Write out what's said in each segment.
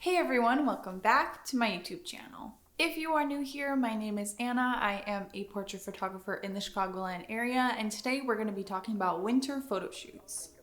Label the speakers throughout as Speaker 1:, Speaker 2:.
Speaker 1: Hey everyone, welcome back to my YouTube channel. If you are new here, my name is Anna. I am a portrait photographer in the Chicagoland area, and today we're going to be talking about winter photo shoots.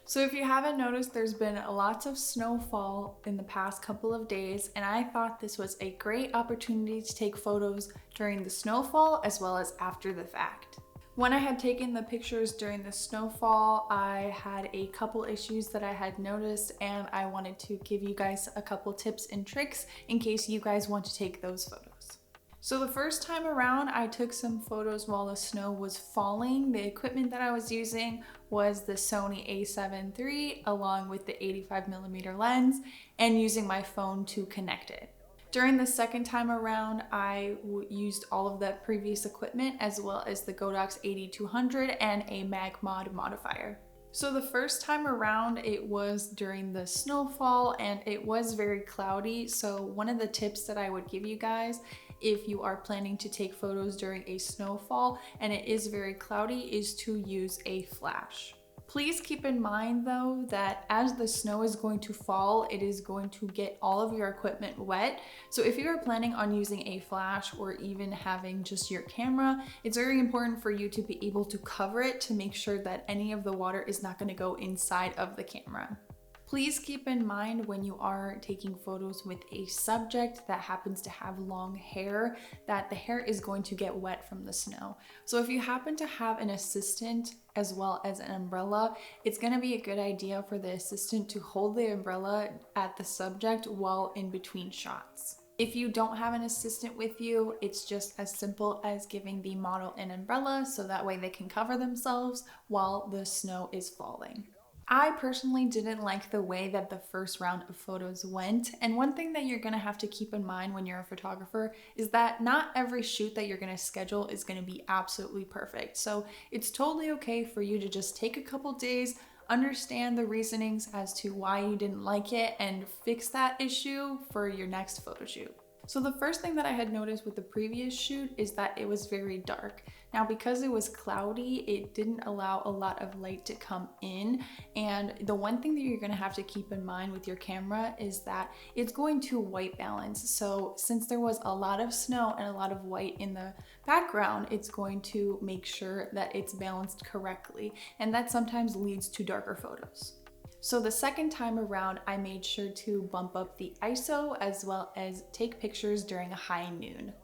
Speaker 1: So if you haven't noticed, there's been lots of snowfall in the past couple of days, and I thought this was a great opportunity to take photos during the snowfall as well as after the fact. When I had taken the pictures during the snowfall, I had a couple issues that I had noticed, and I wanted to give you guys a couple tips and tricks in case you guys want to take those photos. So the first time around, I took some photos while the snow was falling. The equipment that I was using was the Sony a7 III along with the 85mm lens and using my phone to connect it. During the second time around, I used all of that previous equipment as well as the Godox 8200 and a MagMod modifier. So the first time around, it was during the snowfall and it was very cloudy. So one of the tips that I would give you guys if you are planning to take photos during a snowfall and it is very cloudy is to use a flash. Please keep in mind though that as the snow is going to fall, it is going to get all of your equipment wet. So if you are planning on using a flash or even having just your camera, it's very important for you to be able to cover it to make sure that any of the water is not going to go inside of the camera. Please keep in mind when you are taking photos with a subject that happens to have long hair that the hair is going to get wet from the snow. So if you happen to have an assistant as well as an umbrella, it's going to be a good idea for the assistant to hold the umbrella at the subject while in between shots. If you don't have an assistant with you, it's just as simple as giving the model an umbrella so that way they can cover themselves while the snow is falling. I personally didn't like the way that the first round of photos went, and one thing that you're going to have to keep in mind when you're a photographer is that not every shoot that you're going to schedule is going to be absolutely perfect. So it's totally okay for you to just take a couple days, understand the reasonings as to why you didn't like it, and fix that issue for your next photo shoot. So the first thing that I had noticed with the previous shoot is that it was very dark. Now because it was cloudy, it didn't allow a lot of light to come in, and the one thing that you're going to have to keep in mind with your camera is that it's going to white balance. So since there was a lot of snow and a lot of white in the background, it's going to make sure that it's balanced correctly, and that sometimes leads to darker photos. So the second time around, I made sure to bump up the ISO as well as take pictures during a high noon.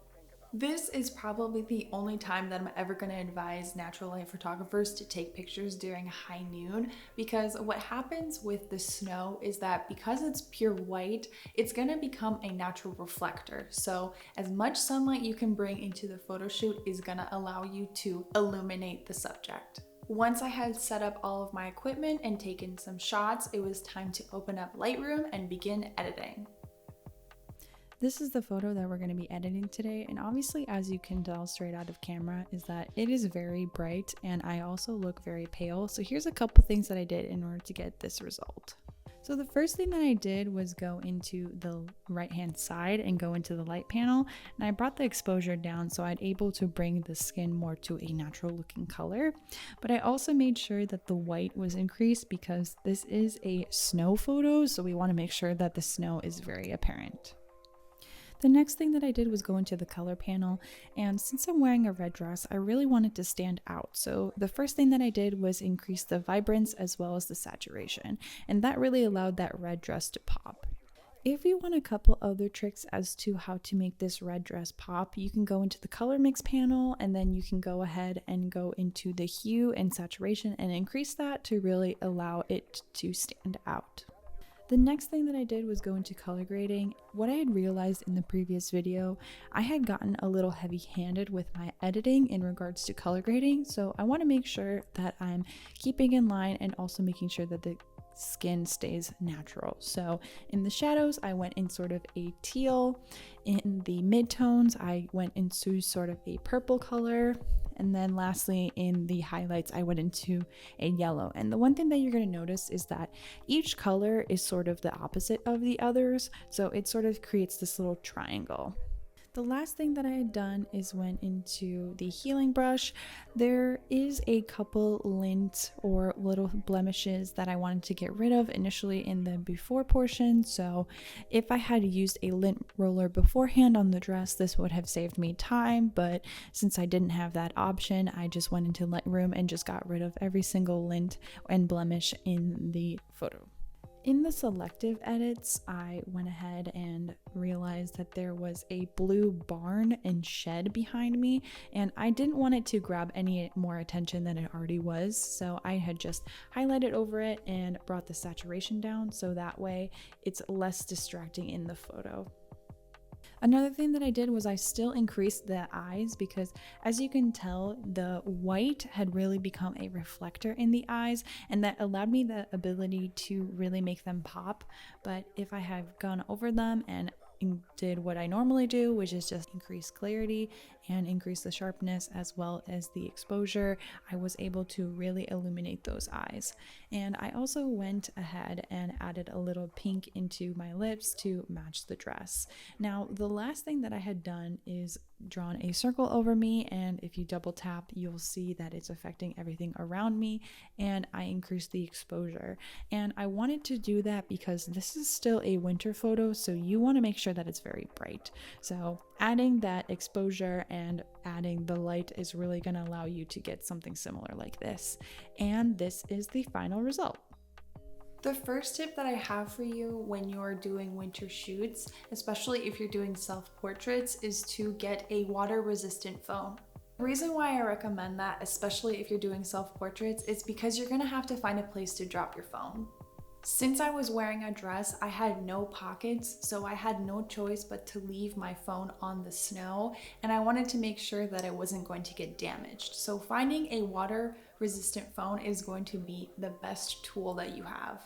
Speaker 1: This is probably the only time that I'm ever going to advise natural light photographers to take pictures during high noon, because what happens with the snow is that because it's pure white, it's going to become a natural reflector. So as much sunlight you can bring into the photo shoot is going to allow you to illuminate the subject. Once I had set up all of my equipment and taken some shots, it was time to open up Lightroom and begin editing.
Speaker 2: This is the photo that we're going to be editing today, and obviously as you can tell straight out of camera is that it is very bright and I also look very pale. So here's a couple things that I did in order to get this result. So the first thing that I did was go into the right hand side and go into the light panel, and I brought the exposure down so I'd able to bring the skin more to a natural looking color. But I also made sure that the white was increased because this is a snow photo, so we want to make sure that the snow is very apparent. The next thing that I did was go into the color panel, and since I'm wearing a red dress, I really wanted to stand out. So the first thing that I did was increase the vibrance as well as the saturation, and that really allowed that red dress to pop. If you want a couple other tricks as to how to make this red dress pop, you can go into the color mix panel and then you can go ahead and go into the hue and saturation and increase that to really allow it to stand out. The next thing that I did was go into color grading. What I had realized in the previous video, I had gotten a little heavy-handed with my editing in regards to color grading, so I want to make sure that I'm keeping in line and also making sure that the skin stays natural. So in the shadows, I went in sort of a teal. In the midtones, I went into sort of a purple color. And then lastly, in the highlights, I went into a yellow. And the one thing that you're going to notice is that each color is sort of the opposite of the others. So it sort of creates this little triangle. The last thing that I had done is went into the healing brush. There is a couple lint or little blemishes that I wanted to get rid of initially in the before portion. So if I had used a lint roller beforehand on the dress, this would have saved me time. But since I didn't have that option, I just went into Lightroom and just got rid of every single lint and blemish in the photo. In the selective edits, I went ahead and realized that there was a blue barn and shed behind me, and I didn't want it to grab any more attention than it already was, so I had just highlighted over it and brought the saturation down so that way it's less distracting in the photo. Another thing that I did was I still increased the eyes because, as you can tell, the white had really become a reflector in the eyes, and that allowed me the ability to really make them pop. But if I have gone over them and did what I normally do, which is just increase clarity and increase the sharpness as well as the exposure, I was able to really illuminate those eyes. And I also went ahead and added a little pink into my lips to match the dress. Now, the last thing that I had done is drawn a circle over me, and if you double tap, you'll see that it's affecting everything around me, and I increased the exposure. And I wanted to do that because this is still a winter photo, so you want to make sure that it's very bright. So adding that exposure and adding the light is really going to allow you to get something similar like this. And this is the final result.
Speaker 1: The first tip that I have for you when you're doing winter shoots, especially if you're doing self-portraits, is to get a water-resistant phone. The reason why I recommend that, especially if you're doing self-portraits, is because you're gonna have to find a place to drop your phone. Since I was wearing a dress, I had no pockets, so I had no choice but to leave my phone on the snow, and I wanted to make sure that it wasn't going to get damaged. So finding a water-resistant phone is going to be the best tool that you have.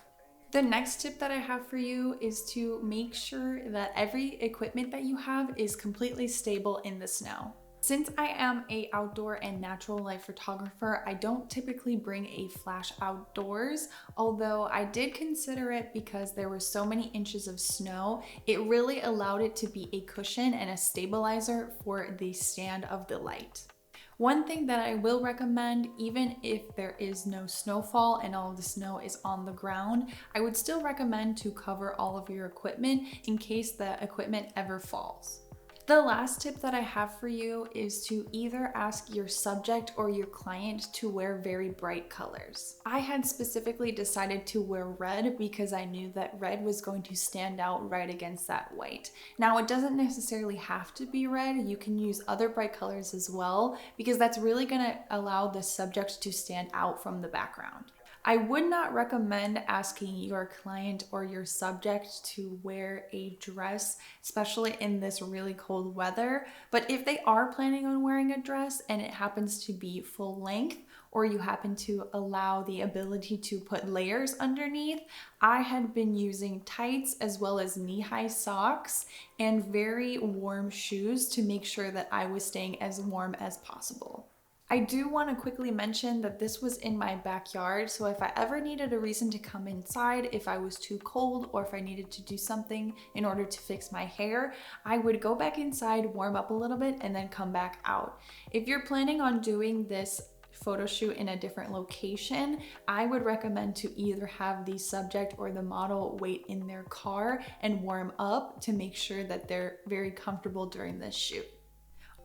Speaker 1: The next tip that I have for you is to make sure that every equipment that you have is completely stable in the snow. Since I am an outdoor and natural light photographer, I don't typically bring a flash outdoors, although I did consider it because there were so many inches of snow. It really allowed it to be a cushion and a stabilizer for the stand of the light. One thing that I will recommend, even if there is no snowfall and all of the snow is on the ground, I would still recommend to cover all of your equipment in case the equipment ever falls. The last tip that I have for you is to either ask your subject or your client to wear very bright colors. I had specifically decided to wear red because I knew that red was going to stand out right against that white. Now, it doesn't necessarily have to be red. You can use other bright colors as well because that's really going to allow the subject to stand out from the background. I would not recommend asking your client or your subject to wear a dress, especially in this really cold weather. But if they are planning on wearing a dress and it happens to be full length, or you happen to allow the ability to put layers underneath, I had been using tights as well as knee-high socks and very warm shoes to make sure that I was staying as warm as possible. I do want to quickly mention that this was in my backyard, so if I ever needed a reason to come inside, if I was too cold or if I needed to do something in order to fix my hair, I would go back inside, warm up a little bit, and then come back out. If you're planning on doing this photo shoot in a different location, I would recommend to either have the subject or the model wait in their car and warm up to make sure that they're very comfortable during this shoot.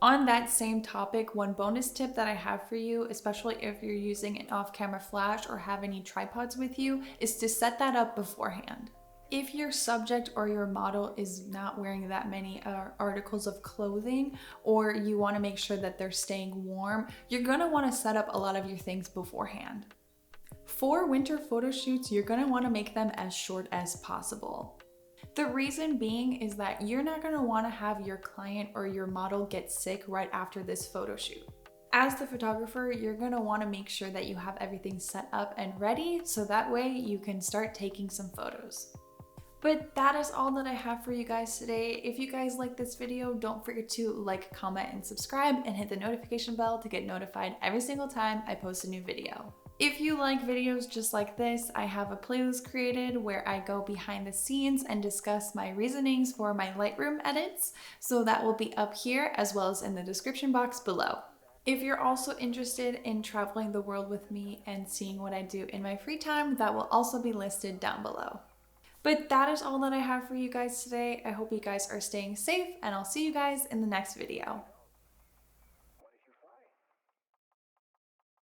Speaker 1: On that same topic, one bonus tip that I have for you, especially if you're using an off-camera flash or have any tripods with you, is to set that up beforehand. If your subject or your model is not wearing that many articles of clothing, or you want to make sure that they're staying warm, you're going to want to set up a lot of your things beforehand. For winter photo shoots, you're going to want to make them as short as possible. The reason being is that you're not going to want to have your client or your model get sick right after this photo shoot. As the photographer, you're going to want to make sure that you have everything set up and ready so that way you can start taking some photos. But that is all that I have for you guys today. If you guys like this video, don't forget to like, comment, and subscribe, and hit the notification bell to get notified every single time I post a new video. If you like videos just like this, I have a playlist created where I go behind the scenes and discuss my reasonings for my Lightroom edits, so that will be up here as well as in the description box below. If you're also interested in traveling the world with me and seeing what I do in my free time, that will also be listed down below. But that is all that I have for you guys today. I hope you guys are staying safe, and I'll see you guys in the next video.